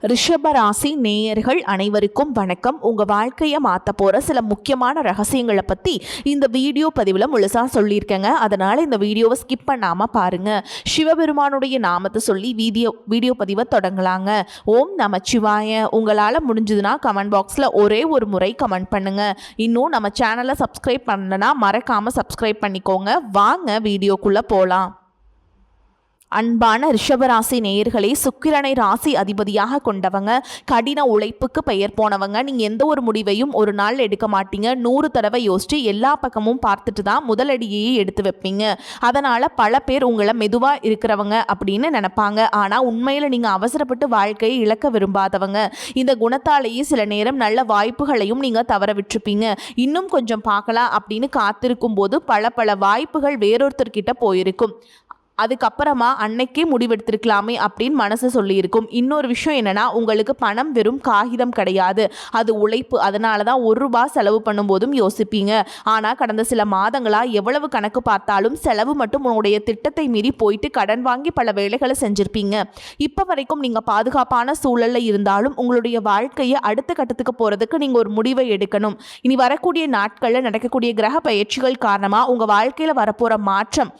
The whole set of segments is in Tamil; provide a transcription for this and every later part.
ரிஷபராசி நேயர்கள் அனைவருக்கும் வணக்கம். உங்கள் வாழ்க்கையை மாற்ற போகிற சில முக்கியமான ரகசியங்களை பற்றி இந்த வீடியோ பதிவில் முழுசாக சொல்லியிருக்கேங்க. அதனால் இந்த வீடியோவை ஸ்கிப் பண்ணாமல் பாருங்கள். சிவபெருமானுடைய நாமத்தை சொல்லி வீடியோ பதிவை தொடங்கலாங்க. ஓம் நமச்சிவாய. உங்களால் முடிஞ்சதுன்னா கமெண்ட் பாக்ஸில் ஒரே ஒரு முறை கமெண்ட் பண்ணுங்கள். இன்னும் நம்ம சேனலை சப்ஸ்கிரைப் பண்ணலன்னா மறக்காமல் சப்ஸ்கிரைப் பண்ணிக்கோங்க. வாங்க வீடியோக்குள்ளே போகலாம். அன்பான ரிஷபராசி நேயர்களே, சுக்கிரனை ராசி அதிபதியாக கொண்டவங்க, கடின உழைப்புக்கு பெயர் போனவங்க. நீங்கள் எந்த ஒரு முடிவையும் ஒரு நாள் எடுக்க மாட்டீங்க. 100 தடவை யோசிச்சு எல்லா பக்கமும் பார்த்துட்டு தான் முதலடியையே எடுத்து வைப்பீங்க. அதனால் பல பேர் உங்களை மெதுவாக இருக்கிறவங்க அப்படின்னு நினைப்பாங்க. ஆனால் உண்மையில் நீங்கள் அவசரப்பட்டு வாழ்க்கையை இழக்க விரும்பாதவங்க. இந்த குணத்தாலேயே சில நேரம் நல்ல வாய்ப்புகளையும் நீங்கள் தவற விட்டுருப்பீங்க. இன்னும் கொஞ்சம் பார்க்கலாம் அப்படின்னு காத்திருக்கும் போது பல வாய்ப்புகள் வேறொருத்தர்கிட்ட போயிருக்கும். அதுக்கப்புறமா அன்னைக்கே முடிவெடுத்திருக்கலாமே அப்படின்னு மனசு சொல்லியிருக்கும். இன்னொரு விஷயம் என்னென்னா, உங்களுக்கு பணம் வெறும் காகிதம் கிடையாது, அது உழைப்பு. அதனால தான் ₹1 செலவு பண்ணும்போதும் யோசிப்பீங்க. ஆனால் கடந்த சில மாதங்களாக எவ்வளவு கணக்கு பார்த்தாலும் செலவு மட்டும் உங்களுடைய திட்டத்தை மீறி போயிட்டு கடன் வாங்கி பல வேலைகளை செஞ்சுருப்பீங்க. இப்போ வரைக்கும் நீங்கள் பாதுகாப்பான சூழலில் இருந்தாலும் உங்களுடைய வாழ்க்கையை அடுத்த கட்டத்துக்கு போகிறதுக்கு நீங்கள் ஒரு முடிவை எடுக்கணும். இனி வரக்கூடிய நாட்களில் நடக்கக்கூடிய கிரக பயிற்சிகள் காரணமாக உங்கள் வாழ்க்கையில் வரப்போகிற மாற்றம்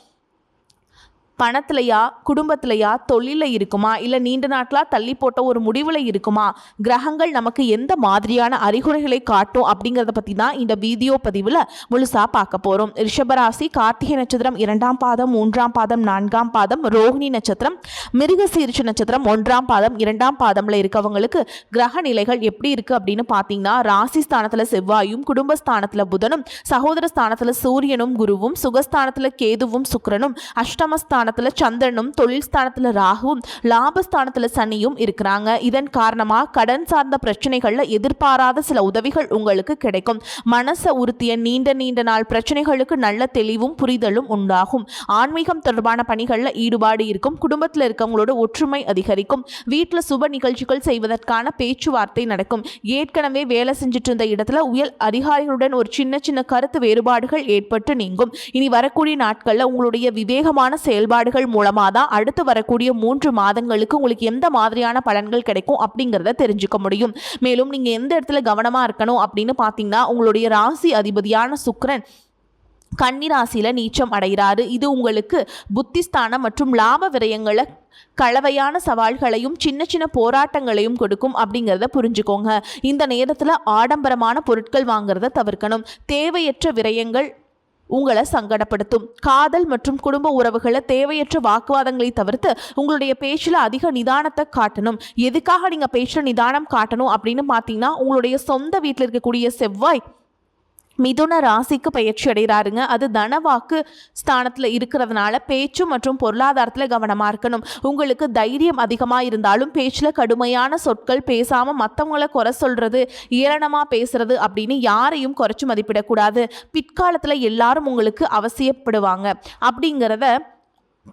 பணத்திலையா, குடும்பத்திலையா, தொழிலில் இருக்குமா, இல்லை நீண்ட நாட்களாக தள்ளி போட்ட ஒரு முடிவில் இருக்குமா, கிரகங்கள் நமக்கு எந்த மாதிரியான அறிகுறிகளை காட்டும் அப்படிங்கிறத பற்றி தான் இந்த வீடியோ பதிவில் முழுசாக பார்க்க போகிறோம். ரிஷபராசி கார்த்திகை நட்சத்திரம் 2ஆம் பாதம், 3ஆம் பாதம், 4ஆம் பாதம், ரோஹிணி நட்சத்திரம், மிருகசீரிஷ நட்சத்திரம் 1ஆம் பாதம், 2ஆம் பாதமில் இருக்கவங்களுக்கு கிரக நிலைகள் எப்படி இருக்குது அப்படின்னு பார்த்தீங்கன்னா, ராசி ஸ்தானத்தில் செவ்வாயும், குடும்பஸ்தானத்தில் புதனும், சகோதர ஸ்தானத்தில் சூரியனும் குருவும், சுகஸ்தானத்தில் கேதுவும் சுக்கிரனும், அஷ்டமஸ்தான சந்திரனும், தொழில் ஸ்தானத்தில் ராகுவும், லாபஸ்தானத்தில் சனியும் இருக்கிறாங்க. இதன் காரணமாக கடன் சார்ந்த பிரச்சனைகள்ல எதிர்பாராத சில உதவிகள் உங்களுக்கு கிடைக்கும். மனசை உறுத்திய நீண்ட நாள் பிரச்சனைகளுக்கு நல்ல தெளிவும் புரிதலும் உண்டாகும். ஆன்மீகம் தொடர்பான பணிகளில் ஈடுபாடு இருக்கும். குடும்பத்தில் இருக்கவங்களோட ஒற்றுமை அதிகரிக்கும். வீட்டில் சுப நிகழ்ச்சிகள் செய்வதற்கான பேச்சுவார்த்தை நடக்கும். ஏற்கனவே வேலை செஞ்சுட்டு இருந்த இடத்துல உயர் அதிகாரிகளுடன் ஒரு சின்ன கருத்து வேறுபாடுகள் ஏற்பட்டு நீங்கும். இனி வரக்கூடிய நாட்களில் உங்களுடைய விவேகமான செயல்பாடுகள் மூலமா தான் அடுத்து வரக்கூடிய 3 மாதங்களுக்கு உங்களுக்கு எந்த மாதிரியான பலன்கள் கிடைக்கும் அப்படிங்கிறத தெரிஞ்சுக்க முடியும். மேலும் நீங்க எந்த இடத்துல கவனமா இருக்கணும் அப்படின்னு பார்த்தீங்கன்னா, உங்களுடைய ராசி அதிபதியான சுக்கிரன் கன்னி ராசியில நீச்சம் அடைகிறாரு. இது உங்களுக்கு புத்திஸ்தானம் மற்றும் லாப விரயங்களை கலவையான சவால்களையும் சின்ன போராட்டங்களையும் கொடுக்கும் அப்படிங்கிறத புரிஞ்சுக்கோங்க. இந்த நேரத்தில் ஆடம்பரமான பொருட்கள் வாங்குறத தவிர்க்கணும். தேவையற்ற விரயங்கள் உங்களை சங்கடப்படுத்தும். காதல் மற்றும் குடும்ப உறவுகளை தேவையற்ற வாக்குவாதங்களை தவிர்த்து உங்களுடைய பேச்சில் அதிக நிதானத்தை காட்டணும். எதுக்காக நீங்கள் பேச்சில் நிதானம் காட்டணும் அப்படின்னு பார்த்தீங்கன்னா, உங்களுடைய சொந்த வீட்டில் இருக்கக்கூடிய செவ்வாய் மிதுன ராசிக்கு பயிற்சி அடைகிறாருங்க. அது தனவாக்கு ஸ்தானத்தில் இருக்கிறதுனால பேச்சு மற்றும் பொருளாதாரத்தில் கவனமாக இருக்கணும். உங்களுக்கு தைரியம் அதிகமாக இருந்தாலும் பேச்சில் கடுமையான சொற்கள் பேசாமல் மற்றவங்களை குறை சொல்கிறது, ஏளனமாக பேசுறது அப்படின்னு யாரையும் குறைச்சி மதிப்பிடக்கூடாது. பிற்காலத்தில் எல்லாரும் உங்களுக்கு அவசியப்படுவாங்க அப்படிங்கிறத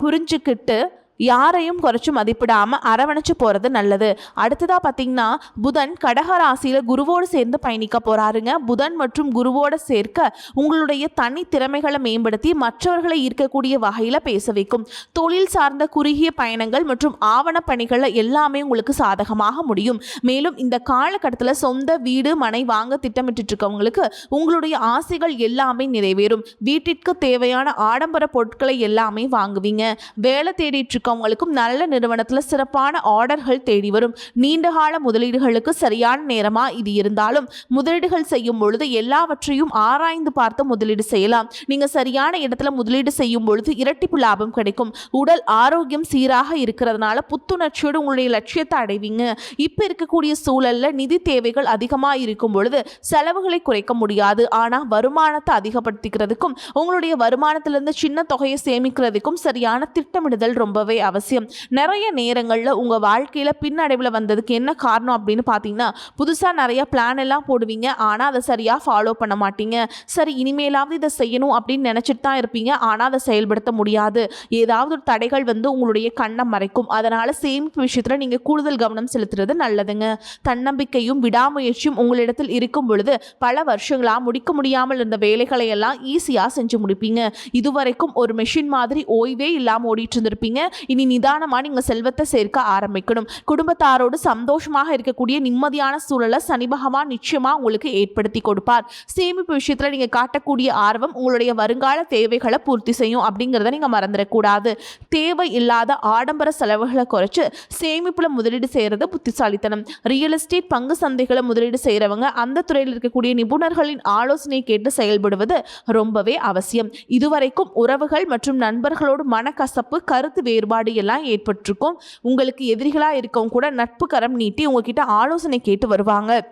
புரிஞ்சுக்கிட்டு யாரையும் குறைச்சி மதிப்பிடாமல் அரவணைச்சு போகிறது நல்லது. அடுத்ததாக பார்த்தீங்கன்னா, புதன் கடக ராசியில் குருவோடு சேர்ந்து பயணிக்க போகிறாருங்க. புதன் மற்றும் குருவோடு சேர்க்க உங்களுடைய தனி திறமைகளை மேம்படுத்தி மற்றவர்களை ஈர்க்கக்கூடிய வகையில் பேச வைக்கும். தொழில் சார்ந்த குறுகிய பயணங்கள் மற்றும் ஆவண பணிகளில் எல்லாமே உங்களுக்கு சாதகமாக முடியும். மேலும் இந்த காலகட்டத்தில் சொந்த வீடு மனை வாங்க திட்டமிட்டு இருக்கவங்களுக்கு உங்களுடைய ஆசைகள் எல்லாமே நிறைவேறும். வீட்டிற்கு தேவையான ஆடம்பர பொருட்களை எல்லாமே வாங்குவீங்க. வேலை தேடிட்டு அவங்களுக்கும் நல்ல நிறுவனத்தில் சிறப்பான ஆர்டர்கள் தேடி வரும். நீண்டகால முதலீடுகளுக்கு சரியான நேரமா இது இருந்தாலும் முதலீடுகள் செய்யும் பொழுது எல்லாவற்றையும் ஆராய்ந்து பார்த்து முதலீடு செய்யலாம். நீங்க சரியான இடத்துல முதலீடு செய்யும் பொழுது இரட்டிப்பு லாபம் கிடைக்கும். உடல் ஆரோக்கியம் சீராக இருக்கிறதுனால புத்துணர்ச்சியோடு உங்களுடைய லட்சியத்தை அடைவீங்க. இப்ப இருக்கக்கூடிய சூழல்ல நிதி தேவைகள் அதிகமாக இருக்கும் பொழுது செலவுகளை குறைக்க முடியாது. ஆனா வருமானத்தை அதிகப்படுத்திக்கிறதுக்கும் உங்களுடைய வருமானத்திலிருந்து சின்ன தொகையை சேமிக்கிறதுக்கும் சரியான திட்டமிடுதல் ரொம்பவே அவசியம். நிறைய நேரங்களில் உங்கள் வாழ்க்கையில் பின்னடைவில் வந்ததுக்கு என்ன காரணம் அப்படின்னு பார்த்தீங்கன்னா, புதுசாக நிறைய பிளான் எல்லாம் போடுவீங்க, ஆனால் அதை சரியாக ஃபாலோ பண்ண மாட்டீங்க. சரி இனிமேலாவது இதை செய்யணும் அப்படின்னு நினச்சிட்டு தான் இருப்பீங்க, ஆனால் அதை செயல்படுத்த முடியாது. ஏதாவது ஒரு தடைகள் வந்து உங்களுடைய கண்ணை மறைக்கும். அதனால் சேமிப்பு விஷயத்தில் நீங்கள் கூடுதல் கவனம் செலுத்துறது நல்லதுங்க. தன்னம்பிக்கையும் விடாமுயற்சியும் உங்களிடத்தில் இருக்கும் பொழுது பல வருஷங்களாக முடிக்க முடியாமல் இருந்த வேலைகளை எல்லாம் ஈஸியாக செஞ்சு முடிப்பீங்க. இதுவரைக்கும் ஒரு மெஷின் மாதிரி ஓய்வே இல்லாமல் ஓடிட்டு இருந்திருப்பீங்க. இனி நிதானமாக நீங்கள் செல்வத்தை சேர்க்க ஆரம்பிக்கணும். குடும்பத்தாரோடு சந்தோஷமாக இருக்கக்கூடிய நிம்மதியான சூழலை சனி பகவான் நிச்சயமாக உங்களுக்கு ஏற்படுத்தி கொடுப்பார். சேமிப்பு விஷயத்தில் நீங்கள் காட்டக்கூடிய ஆர்வம் உங்களுடைய வருங்கால தேவைகளை பூர்த்தி செய்யும் அப்படிங்கிறத நீங்கள் மறந்துடக்கூடாது. தேவை இல்லாத ஆடம்பர செலவுகளை குறைச்சு சேமிப்புல முதலீடு செய்யறது புத்திசாலித்தனம். ரியல் எஸ்டேட், பங்கு சந்தைகளை முதலீடு செய்யறவங்க அந்த துறையில் இருக்கக்கூடிய நிபுணர்களின் ஆலோசனை கேட்டு செயல்படுவது ரொம்பவே அவசியம். இதுவரைக்கும் உறவுகள் மற்றும் நண்பர்களோடு மனக்கசப்பு, கருத்து வேறுபாடு எல்லாம் ஏற்பட்டிருக்கும். உங்களுக்கு எதிரிகளா இருக்கவும் கூட நட்பு கரம் நீட்டி உங்ககிட்ட ஆலோசனை கேட்டு வருவாங்க.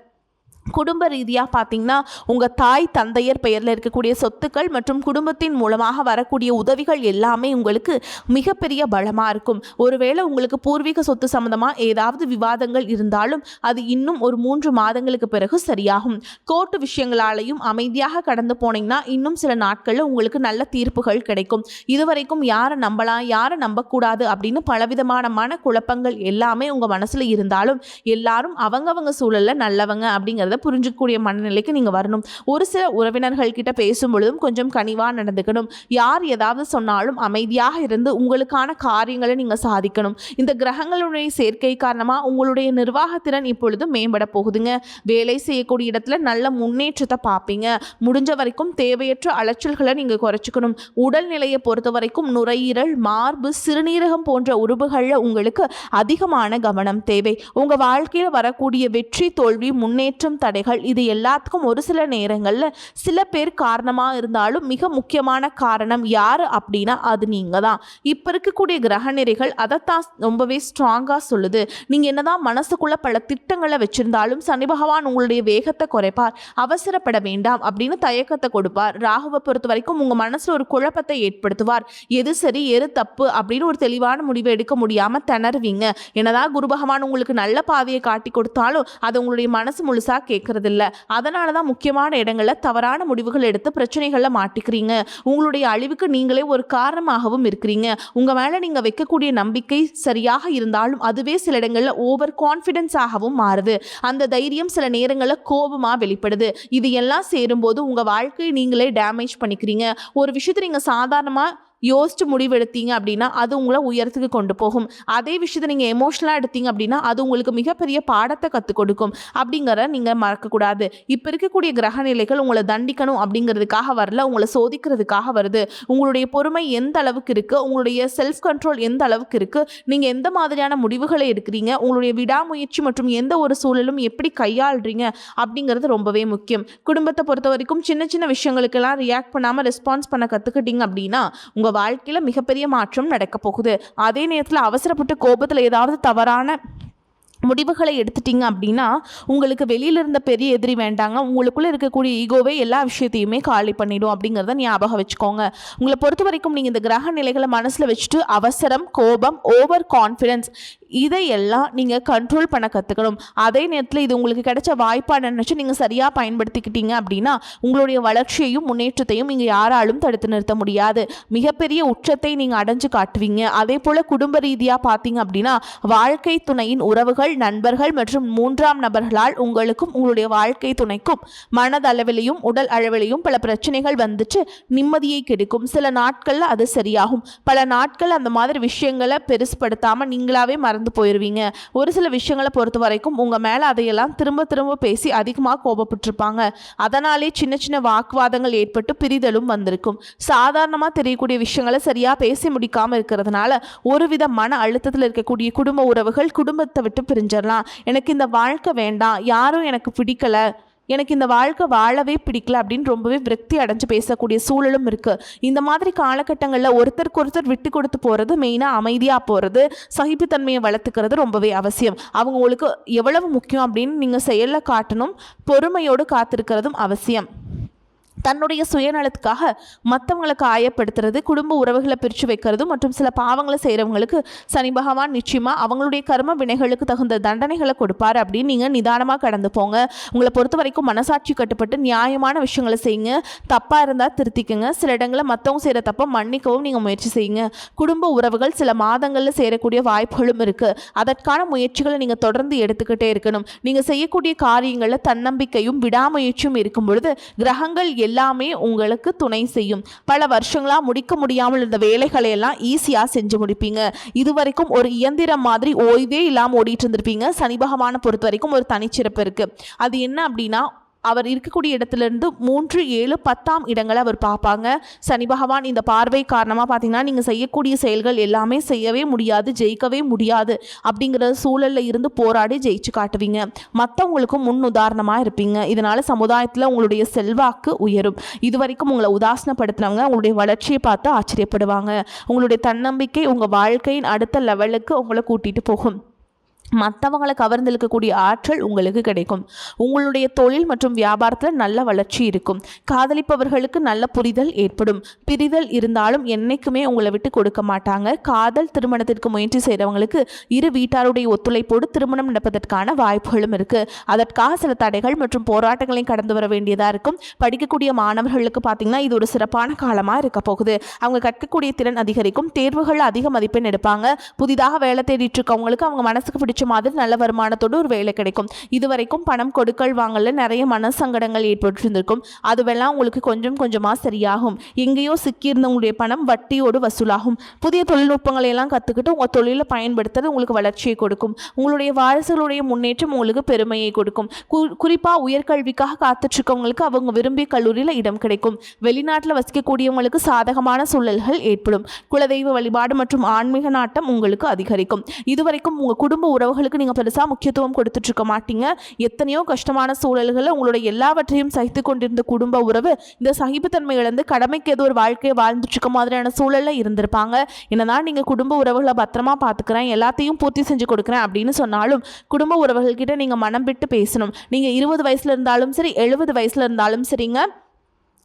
குடும்ப ரீதியாக பார்த்தீங்கன்னா உங்கள் தாய் தந்தையர் பெயரில் இருக்கக்கூடிய சொத்துக்கள் மற்றும் குடும்பத்தின் மூலமாக வரக்கூடிய உதவிகள் எல்லாமே உங்களுக்கு மிகப்பெரிய பலமாக இருக்கும். ஒருவேளை உங்களுக்கு பூர்வீக சொத்து சம்மந்தமாக ஏதாவது விவாதங்கள் இருந்தாலும் அது இன்னும் ஒரு 3 மாதங்களுக்கு பிறகு சரியாகும். கோர்ட்டு விஷயங்களாலையும் அமைதியாக கடந்து போனீங்கன்னா இன்னும் சில நாட்களில் உங்களுக்கு நல்ல தீர்ப்புகள் கிடைக்கும். இதுவரைக்கும் யாரை நம்பலாம், யாரை நம்பக்கூடாது அப்படின்னு பலவிதமான மனக்குழப்பங்கள் எல்லாமே உங்கள் மனசில் இருந்தாலும் எல்லாரும் அவங்கவங்க சூழலில் நல்லவங்க அப்படிங்கிறத புரிஞ்சுக்கூடிய மனநிலைக்கு நீங்க வரணும். ஒரு சில உறவினர்கள் கிட்ட பேசும் பொழுதும் கொஞ்சம் கனிவா நடந்துக்கணும். யார் ஏதாவது சொன்னாலும் அமைதியாக இருந்து உங்களுக்கான காரியங்களை நீங்க சாதிக்கணும். இந்த கிரகங்களுடைய சேர்க்கை காரணமா உங்களுடைய நிர்வாகத்திறன் இப்பொழுது மேம்பட போகுதுங்க. வேலை செய்யக்கூடிய இடத்துல நல்ல முன்னேற்றத்தை பார்ப்பீங்க. முடிஞ்ச வரைக்கும் தேவையற்ற அலைச்சல்களை நீங்க குறைச்சிக்கணும். உடல்நிலையை பொறுத்த வரைக்கும் நுரையீரல், மார்பு, சிறுநீரகம் போன்ற உறுப்புகளில் உங்களுக்கு அதிகமான கவனம் தேவை. உங்க வாழ்க்கையில் வரக்கூடிய வெற்றி, தோல்வி, முன்னேற்றம், தடைகள் இது எல்லாத்துக்கும் ஒரு சில நேரங்களில் சில பேர் காரணமாக இருந்தாலும் மிக முக்கியமான காரணம் யார் அப்படின்னா அது நீங்கள் தான். இப்போ இருக்கக்கூடிய கிரக நிறைகள் அதைத்தான் ரொம்பவே ஸ்ட்ராங்காக சொல்லுது. நீங்கள் என்னதான் மனசுக்குள்ள பல திட்டங்களை வச்சிருந்தாலும் சனி பகவான் உங்களுடைய வேகத்தை குறைப்பார். அவசரப்பட வேண்டாம் அப்படின்னு தயக்கத்தை கொடுப்பார். ராகுவை பொறுத்த வரைக்கும் உங்கள் மனசில் ஒரு குழப்பத்தை ஏற்படுத்துவார். எது சரி எது தப்பு அப்படின்னு ஒரு தெளிவான முடிவை எடுக்க முடியாமல் திணறுவீங்க. என்னதான் குரு பகவான் உங்களுக்கு நல்ல பாதையை காட்டி கொடுத்தாலும் அது உங்களுடைய மனசு முழுசாக கேட்கறது இல்லை. அதனால தான் முக்கியமான இடங்களில் தவறான முடிவுகள் எடுத்து பிரச்சனைகளில் மாட்டிக்கிறீங்க. உங்களுடைய அழிவுக்கு நீங்களே ஒரு காரணமாகவும் இருக்கிறீங்க. உங்கள் மேலே நீங்கள் வைக்கக்கூடிய நம்பிக்கை சரியாக இருந்தாலும் அதுவே சில இடங்களில் ஓவர் கான்ஃபிடென்ஸாகவும் மாறுது. அந்த தைரியம் சில நேரங்களில் கோபமாக வெளிப்படுது. இது எல்லாம் சேரும்போது உங்கள் வாழ்க்கையை நீங்களே டேமேஜ் பண்ணிக்கிறீங்க. ஒரு விஷயத்தை நீங்கள் சாதாரணமாக யோசிச்சு முடிவெடுத்தீங்க அப்படின்னா அது உங்களை உயரத்துக்கு கொண்டு போகும். அதே விஷயத்தை நீங்கள் எமோஷனலாக எடுத்தீங்க அப்படின்னா அது உங்களுக்கு மிகப்பெரிய பாடத்தை கற்றுக் கொடுக்கும். அப்படிங்கிறத நீங்கள் மறக்கக்கூடாது. இப்போ இருக்கக்கூடிய கிரக நிலைகள் உங்களை தண்டிக்கணும் அப்படிங்கிறதுக்காக வரல, உங்களை சோதிக்கிறதுக்காக வருது. உங்களுடைய பொறுமை எந்த அளவுக்கு இருக்குது, உங்களுடைய செல்ஃப் கண்ட்ரோல் எந்த அளவுக்கு இருக்குது, நீங்கள் எந்த மாதிரியான முடிவுகளை எடுக்கிறீங்க, உங்களுடைய விடாமுயற்சி மற்றும் எந்த ஒரு சூழலும் எப்படி கையாளுறீங்க அப்படிங்கிறது ரொம்பவே முக்கியம். குடும்பத்தை பொறுத்த வரைக்கும் சின்ன சின்ன விஷயங்களுக்கெல்லாம் ரியாக்ட் பண்ணாமல் ரெஸ்பான்ஸ் பண்ண கற்றுக்கிட்டீங்க அப்படின்னா உங்கள் வாழ்க்கையில் மிகப்பெரிய மாற்றம் நடக்க போகுது. அதே நேரத்தில் அவசரப்பட்டு கோபத்தில் ஏதாவது தவறான முடிவுகளை எடுத்துட்டீங்க அப்படின்னா உங்களுக்கு வெளியில் இருந்த பெரிய எதிரி வேண்டாங்க. உங்களுக்குள்ளே இருக்கக்கூடிய ஈகோவே எல்லா விஷயத்தையுமே காலி பண்ணிடும் அப்படிங்கிறத ஞாபகம் வச்சுக்கோங்க. உங்களை பொறுத்த வரைக்கும் நீங்கள் இந்த கிரக நிலைகளை மனசில் வச்சுட்டு அவசரம், கோபம், ஓவர் கான்ஃபிடென்ஸ் இதையெல்லாம் நீங்கள் கண்ட்ரோல் பண்ண கற்றுக்கணும். அதே நேரத்தில் இது உங்களுக்கு கிடைச்ச வாய்ப்பாக நினச்சி நீங்கள் சரியாக பயன்படுத்திக்கிட்டீங்க அப்படின்னா உங்களுடைய வளர்ச்சியையும் முன்னேற்றத்தையும் நீங்கள் யாராலும் தடுத்து நிறுத்த முடியாது. மிகப்பெரிய உச்சத்தை நீங்கள் அடைஞ்சு காட்டுவீங்க. அதே போல் குடும்ப ரீதியாக பார்த்தீங்க அப்படின்னா வாழ்க்கை துணையின் உறவுகள், நண்பர்கள் மற்றும் 3ஆம் நபர்களால் உங்களுக்கும் உங்களுடைய வாழ்க்கை துணைக்கும் மனதளவிலையும் உடல் அளவிலையும் பல பிரச்சனைகள் வந்துச்சு நிம்மதியை கெடுக்கும். சில நாட்களில் அது சரியாகும். பல நாட்கள் அந்த மாதிரி விஷயங்களை பெருசுப்படுத்தாமல் நீங்களாவே மறந்து போயிருவீங்க. ஒரு சில விஷயங்களை பொறுத்த வரைக்கும் உங்கள் மேலே அதையெல்லாம் திரும்ப திரும்ப பேசி அதிகமாக கோபப்பட்டிருப்பாங்க. அதனாலே சின்ன சின்ன வாக்குவாதங்கள் ஏற்பட்டு பிரிதலும் வந்திருக்கும். சாதாரணமாக தெரியக்கூடிய விஷயங்களை சரியாக பேசி முடிக்காமல் இருக்கிறதுனால ஒருவித மன அழுத்தத்தில் இருக்கக்கூடிய குடும்ப உறவுகள் குடும்பத்தை விட்டு பிரிஞ்சிடலாம். எனக்கு இந்த வாழ்க்கை வேண்டாம், யாரும் எனக்கு பிடிக்கல, எனக்கு இந்த வாழ்க்கை வாழவே பிடிக்கல அப்படின்னு ரொம்பவே விரக்தி அடைஞ்சு பேசக்கூடிய சூழலும் இருக்குது. இந்த மாதிரி காலகட்டங்களில் ஒருத்தருக்கு ஒருத்தர் விட்டு கொடுத்து போகிறது, மெயினாக அமைதியாக போகிறது, சகிப்புத்தன்மையை வளர்த்துக்கிறது ரொம்பவே அவசியம். அவங்க உங்களுக்கு எவ்வளவு முக்கியம் அப்படின்னு நீங்கள் செயலில் காட்டணும். பொறுமையோடு காத்திருக்கிறதும் அவசியம். தன்னுடைய சுயநலத்துக்காக மற்றவங்களை காயப்படுத்துறது, குடும்ப உறவுகளை பிரித்து வைக்கிறது மற்றும் சில பாவங்களை செய்கிறவங்களுக்கு சனி பகவான் நிச்சயமாக அவங்களுடைய கர்ம வினைகளுக்கு தகுந்த தண்டனைகளை கொடுப்பார் அப்படின்னு நீங்கள் நிதானமாக கடந்து போங்க. உங்களை பொறுத்த வரைக்கும் மனசாட்சி கட்டுப்பட்டு நியாயமான விஷயங்களை செய்யுங்க. தப்பாக இருந்தால் திருத்திக்குங்க. சில இடங்களில் மற்றவங்க செய்கிற தப்பை மன்னிக்கவும் நீங்கள் முயற்சி செய்யுங்க. குடும்ப உறவுகள் சில மாதங்களில் சேரக்கூடிய வாய்ப்புகளும் இருக்குது. அதற்கான முயற்சிகளை நீங்கள் தொடர்ந்து எடுத்துக்கிட்டே இருக்கணும். நீங்கள் செய்யக்கூடிய காரியங்களில் தன்னம்பிக்கையும் விடாமுயற்சியும் இருக்கும் பொழுது கிரகங்கள் எல்லாமே உங்களுக்கு துணை செய்யும். பல வருஷங்களாக முடிக்க முடியாமல் இருந்த வேலைகளை எல்லாம் ஈஸியாக செஞ்சு முடிப்பீங்க. இதுவரைக்கும் ஒரு இயந்திரம் மாதிரி ஓய்வே இல்லாமல் ஓடிட்டு இருந்திருப்பீங்க. சனி பகவானை பொறுத்த வரைக்கும் ஒரு தனிச்சிறப்பு இருக்குது. அது என்ன அப்படின்னா, அவர் இருக்கக்கூடிய இடத்துலேருந்து 3, 7, 10ஆம் இடங்களை அவர் பார்ப்பாங்க. சனி பகவான் இந்த பார்வை காரணமாக பார்த்தீங்கன்னா நீங்கள் செய்யக்கூடிய செயல்கள் எல்லாமே செய்யவே முடியாது, ஜெயிக்கவே முடியாது அப்படிங்கிற சூழலில் இருந்து போராடி ஜெயிச்சு காட்டுவீங்க. மற்றவங்களுக்கும் முன் உதாரணமாக இருப்பீங்க. இதனால் சமுதாயத்தில் உங்களுடைய செல்வாக்கு உயரும். இதுவரைக்கும் உங்களை உதாசனப்படுத்தினவங்க உங்களுடைய வளர்ச்சியை பார்த்து ஆச்சரியப்படுவாங்க. உங்களுடைய தன்னம்பிக்கை உங்கள் வாழ்க்கையின் அடுத்த லெவலுக்கு உங்களை கூட்டிகிட்டு போகும். மற்றவங்களை கவர்ந்தெழுக்கக்கூடிய ஆற்றல் உங்களுக்கு கிடைக்கும். உங்களுடைய தொழில் மற்றும் வியாபாரத்தில் நல்ல வளர்ச்சி இருக்கும். காதலிப்பவர்களுக்கு நல்ல புரிதல் ஏற்படும். பிரிதல் இருந்தாலும் என்னைக்குமே உங்களை விட்டு கொடுக்க மாட்டாங்க. காதல் திருமணத்திற்கு முயற்சி செய்கிறவங்களுக்கு இரு வீட்டாருடைய ஒத்துழைப்போடு திருமணம் நடப்பதற்கான வாய்ப்புகளும் இருக்குது. அதற்காக சில தடைகள் மற்றும் போராட்டங்களையும் கடந்து வர வேண்டியதாக இருக்கும். படிக்கக்கூடிய மாணவர்களுக்கு பார்த்திங்கன்னா இது ஒரு சிறப்பான காலமாக இருக்க போகுது. அவங்க கற்கக்கூடிய திறன் அதிகரிக்கும். தேர்வுகள் அதிக மதிப்பெண் எடுப்பாங்க. புதிதாக வேலை தேடிட்டு இருக்கவங்களுக்கு அவங்க மனசுக்கு பிடிச்ச மாதிரி நல்ல வருமானத்தோடு ஒரு வேலை கிடைக்கும். இதுவரைக்கும் பணம் கொடுக்கல் வாங்கல நிறைய மனசங்கடங்கள் ஏற்பட்டிருந்திருக்கும். அதுவெல்லாம் உங்களுக்கு கொஞ்சம் கொஞ்சமாக சரியாகும். எங்கேயோ சிக்கியிருந்தவங்களுடைய பணம் வட்டியோடு வசூலாகும். புதிய தொழில்நுட்பங்களை எல்லாம் கற்றுக்கிட்டு உங்கள் தொழிலை பயன்படுத்துறது உங்களுக்கு வளர்ச்சியை கொடுக்கும். உங்களுடைய வாரிசுகளுடைய முன்னேற்றம் உங்களுக்கு பெருமையை கொடுக்கும். குறிப்பாக உயர்கல்விக்காக காத்துட்ருக்கவங்களுக்கு அவங்க விரும்பிய கல்லூரியில் இடம் கிடைக்கும். வெளிநாட்டில் வசிக்கக்கூடியவங்களுக்கு சாதகமான சூழல்கள் ஏற்படும். குலதெய்வ வழிபாடு மற்றும் ஆன்மீக நாட்டம் உங்களுக்கு அதிகரிக்கும். இதுவரைக்கும் உங்கள் குடும்ப உறவுகளுக்கு நீங்கள் பெருசாக முக்கியத்துவம் கொடுத்துட்ருக்க மாட்டீங்க. எத்தனையோ கஷ்டமான சூழல்களில் உங்களோட எல்லாவற்றையும் சகித்து கொண்டிருந்த குடும்ப உறவு இந்த சகிப்புத்தன்மை இழந்து கடமைக்கு ஏதோ ஒரு வாழ்க்கையை வாழ்ந்துட்டுருக்க மாதிரியான சூழலில் இருந்திருப்பாங்க. என்னதான் நீங்கள் குடும்ப உறவுகளை பத்திரமா பார்த்துக்கிறேன், எல்லாத்தையும் பூர்த்தி செஞ்சு கொடுக்குறேன் அப்படின்னு சொன்னாலும் குடும்ப உறவுகள்கிட்ட நீங்கள் மனம் விட்டு பேசணும். நீங்கள் 20 வயசில் இருந்தாலும் சரி, 70 வயசில் இருந்தாலும் சரிங்க,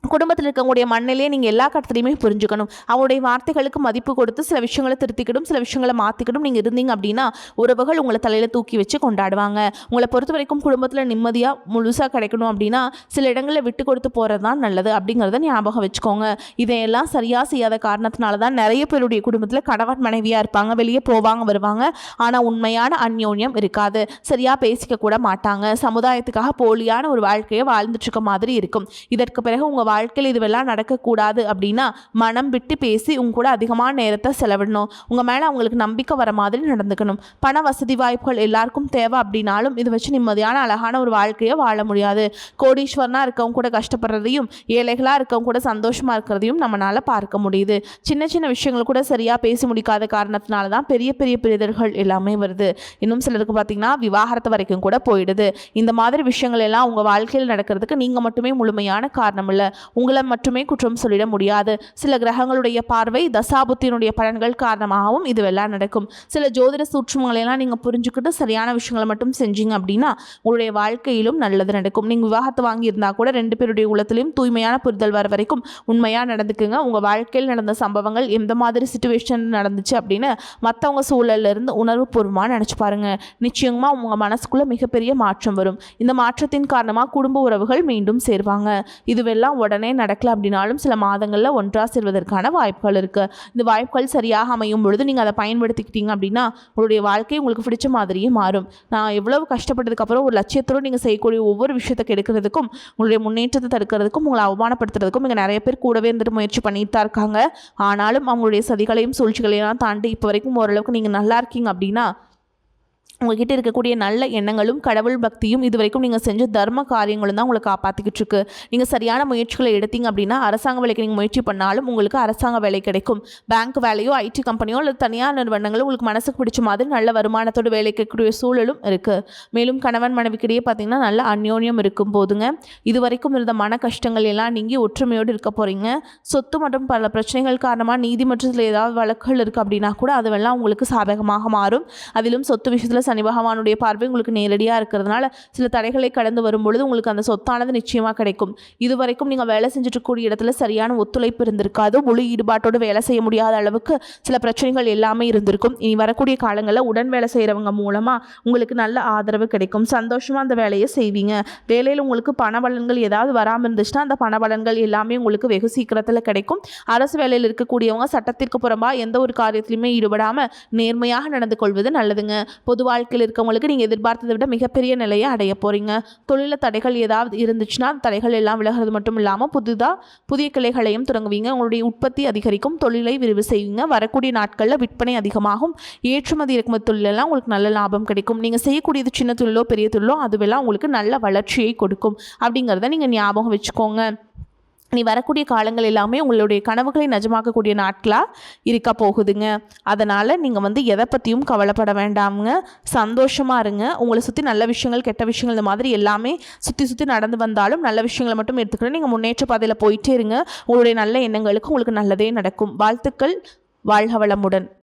குடும்பத்தில் இருக்கக்கூடிய மண்ணிலே நீங்கள் எல்லா கட்டத்திலையுமே புரிஞ்சுக்கணும். அவங்களுடைய வார்த்தைகளுக்கு மதிப்பு கொடுத்து சில விஷயங்களை திருத்திக்கிடும், சில விஷயங்களை மாற்றிக்கிடும் நீங்கள் இருந்தீங்க அப்படின்னா உறவுகள் உங்களை தலையில் தூக்கி வச்சு கொண்டாடுவாங்க. உங்களை பொறுத்த வரைக்கும் குடும்பத்தில் நிம்மதியாக முழுசாக கிடைக்கணும் அப்படின்னா சில இடங்களில் விட்டு கொடுத்து போகிறது தான் நல்லது அப்படிங்கிறத ஞாபகம் வச்சுக்கோங்க. இதையெல்லாம் சரியாக செய்யாத காரணத்தினால தான் நிறைய பேருடைய குடும்பத்தில் கணவன் மனைவியாக இருப்பாங்க, வெளியே போவாங்க வருவாங்க, ஆனால் உண்மையான அந்யோன்யம் இருக்காது. சரியாக பேசிக்க கூட மாட்டாங்க. சமுதாயத்துக்காக போலியான ஒரு வாழ்க்கையை வாழ்ந்துட்டுருக்க மாதிரி இருக்கும். இதற்கு பிறகு உங்கள் வாழ்க்கையில் இதுவெல்லாம் நடக்கக்கூடாது அப்படின்னா மனம் விட்டு பேசி உங்க கூட அதிகமான நேரத்தை செலவிடணும். உங்கள் மேலே அவங்களுக்கு நம்பிக்கை வர மாதிரி நடந்துக்கணும். பண வசதி வாய்ப்புகள் எல்லாருக்கும் தேவை அப்படின்னாலும் இதை வச்சு நிம்மதியான அழகான ஒரு வாழ்க்கையை வாழ முடியாது. கோடீஸ்வரனாக இருக்கவங்க கூட கஷ்டப்படுறதையும் ஏழைகளாக இருக்கவங்க கூட சந்தோஷமாக இருக்கிறதையும் நம்மளால் பார்க்க முடியுது. சின்ன சின்ன விஷயங்கள் கூட சரியாக பேசி முடிக்காத காரணத்தினால தான் பெரிய பெரிய பிரிதல்கள் எல்லாமே வருது. இன்னும் சிலருக்கு பார்த்திங்கன்னா விவாகரத்து வரைக்கும் கூட போயிடுது. இந்த மாதிரி விஷயங்கள் எல்லாம் உங்கள் வாழ்க்கையில் நடக்கிறதுக்கு நீங்கள் மட்டுமே முழுமையான காரணம் இல்லை. உங்களை மட்டுமே குற்றம் சொல்லிட முடியாது. சில கிரகங்களுடைய பார்வை, தசாபுத்தினுடைய பலன்கள் காரணமாகவும் இதுவெல்லாம் நடக்கும். சில ஜோதிட சூட்சுமங்களெல்லாம் நீங்கள் புரிஞ்சுக்கிட்டு சரியான விஷயங்களை மட்டும் செஞ்சீங்க அப்படின்னா உங்களுடைய வாழ்க்கையிலும் நல்லது நடக்கும். நீங்கள் விவாகரத்து வாங்கியிருந்தால் கூட 2 பேருடைய உள்ளத்திலையும் தூய்மையான புரிதல் வர வரைக்கும் உண்மையாக நடந்துக்குங்க. உங்கள் வாழ்க்கையில் நடந்த சம்பவங்கள் எந்த மாதிரி சிச்சுவேஷன் நடந்துச்சு அப்படின்னு மற்றவங்க சூழலிருந்து உணர்வுபூர்வமாக நினச்சி பாருங்கள். நிச்சயமாக உங்கள் மனசுக்குள்ளே மிகப்பெரிய மாற்றம் வரும். இந்த மாற்றத்தின் காரணமாக குடும்ப உறவுகள் மீண்டும் சேருவாங்க. இதுவெல்லாம் உடனே நடக்கல அப்படின்னாலும் சில மாதங்களில் ஒன்றாக சேர்வதற்கான வாய்ப்புகள் இருக்குது. இந்த வாய்ப்புகள் சரியாக அமையும் பொழுது நீங்கள் அதை பயன்படுத்திக்கிட்டீங்க அப்படின்னா உங்களுடைய வாழ்க்கை உங்களுக்கு பிடிச்ச மாதிரியே மாறும். நான் எவ்வளவு கஷ்டப்பட்டதுக்கப்புறம் ஒரு லட்சியத்தோடு நீங்கள் செய்யக்கூடிய ஒவ்வொரு விஷயத்தை கெடுக்கிறதுக்கும் உங்களுடைய முன்னேற்றத்தை தடுக்கிறதுக்கும் உங்களை அவமானப்படுத்துறதுக்கும் இங்கே நிறைய பேர் கூடவே இருந்துட்டு முயற்சி பண்ணிட்டு தான் இருக்காங்க. ஆனாலும் அவங்களுடைய சதிகளையும் சூழ்ச்சிகளையும் தாண்டி இப்போ வரைக்கும் ஓரளவுக்கு நீங்கள் நல்லா இருக்கீங்க அப்படின்னா உங்ககிட்ட இருக்கக்கூடிய நல்ல எண்ணங்களும் கடவுள் பக்தியும் இது வரைக்கும் நீங்கள் செஞ்ச தர்ம காரியங்களும் தான் உங்களை காப்பாற்றிக்கிட்டு இருக்கு. நீங்கள் சரியான முயற்சிகளை எடுத்தீங்க அப்படின்னா அரசாங்க வேலைக்கு நீங்கள் முயற்சி பண்ணாலும் உங்களுக்கு அரசாங்க வேலை கிடைக்கும். பேங்க் வேலையோ, ஐடி கம்பெனியோ அல்லது தனியார் நிறுவனங்களோ உங்களுக்கு மனசுக்கு பிடிச்ச மாதிரி நல்ல வருமானத்தோடு வேலை கேட்கக்கூடிய சூழலும் இருக்குது. மேலும் கணவன் மனைவிக்கிடையே பார்த்திங்கன்னா நல்ல அந்யோன்யம் இருக்கும் போதுங்க இது வரைக்கும் இருந்த மன கஷ்டங்கள் எல்லாம் நீங்கள் ஒற்றுமையோடு இருக்க போகிறீங்க. சொத்து மற்றும் பல பிரச்சனைகள் காரணமாக நீதிமன்றத்தில் ஏதாவது வழக்குகள் இருக்குது அப்படின்னா கூட அதுவெல்லாம் உங்களுக்கு சாதகமாக மாறும். அதிலும் சொத்து விஷயத்தில் சனி பகவானுடைய பார்வை உங்களுக்கு நேரடியாக இருக்கிறதுனால சில தடைகளை கடந்து வரும்பொழுது உங்களுக்கு அந்த சொத்தானது நிச்சயமாக கிடைக்கும். இதுவரைக்கும் நீங்கள் வேலை செஞ்சுட்டு இருக்கக்கூடிய இடத்துல சரியான ஒத்துழைப்பு இருந்திருக்காது. முழு ஈடுபாட்டோடு வேலை செய்ய முடியாத அளவுக்கு சில பிரச்சனைகள் எல்லாமே இருந்திருக்கும். இனி வரக்கூடிய காலங்களில் உடன் வேலை செய்கிறவங்க மூலமாக உங்களுக்கு நல்ல ஆதரவு கிடைக்கும். சந்தோஷமாக அந்த வேலையை செய்வீங்க. வேலையில் உங்களுக்கு பண பலன்கள் ஏதாவது வராமல் இருந்துச்சுன்னா அந்த பண பலன்கள் எல்லாமே உங்களுக்கு வெகு சீக்கிரத்தில் கிடைக்கும். அரசு வேலையில் இருக்கக்கூடியவங்க சட்டத்திற்கு புறம்பாக எந்த ஒரு காரியத்திலையுமே ஈடுபடாமல் நேர்மையாக நடந்து கொள்வது நல்லதுங்க. பொதுவாக வாழ்க்கையில் இருக்கவங்களுக்கு நீங்கள் எதிர்பார்த்ததை விட மிகப்பெரிய நிலையை அடைய போகிறீங்க. தொழிலில் தடைகள் ஏதாவது இருந்துச்சுன்னா தடைகள் எல்லாம் விலகிறது மட்டும் இல்லாமல் புதிய கிளைகளையும் தொடங்குவீங்க. உங்களுடைய உற்பத்தி அதிகரிக்கும், தொழிலை விரிவு செய்வீங்க. வரக்கூடிய நாட்களில் விற்பனை அதிகமாகும். ஏற்றுமதி இறக்குமதி தொழிலெல்லாம் உங்களுக்கு நல்ல லாபம் கிடைக்கும். நீங்கள் செய்யக்கூடியது சின்ன தொழிலோ பெரிய தொழிலோ அதுவெல்லாம் உங்களுக்கு நல்ல வளர்ச்சியை கொடுக்கும் அப்படிங்கிறத நீங்கள் ஞாபகம் வச்சுக்கோங்க. நீ வரக்கூடிய காலங்கள் எல்லாமே உங்களுடைய கனவுகளை நிஜமாக்கக்கூடிய நாட்களாக இருக்க போகுதுங்க. அதனால் நீங்கள் எதை பற்றியும் கவலைப்பட வேண்டாமுங்க. சந்தோஷமாக இருங்க. உங்களை சுற்றி நல்ல விஷயங்கள் கெட்ட விஷயங்கள் இந்த மாதிரி எல்லாமே சுற்றி நடந்து வந்தாலும் நல்ல விஷயங்களை மட்டும் எடுத்துக்கிட்டு நீங்கள் முன்னேற்ற பாதையில் போயிட்டே இருங்க. உங்களுடைய நல்ல எண்ணங்களுக்கு உங்களுக்கு நல்லதே நடக்கும். வாழ்த்துக்கள். வாழ்க வளமுடன்.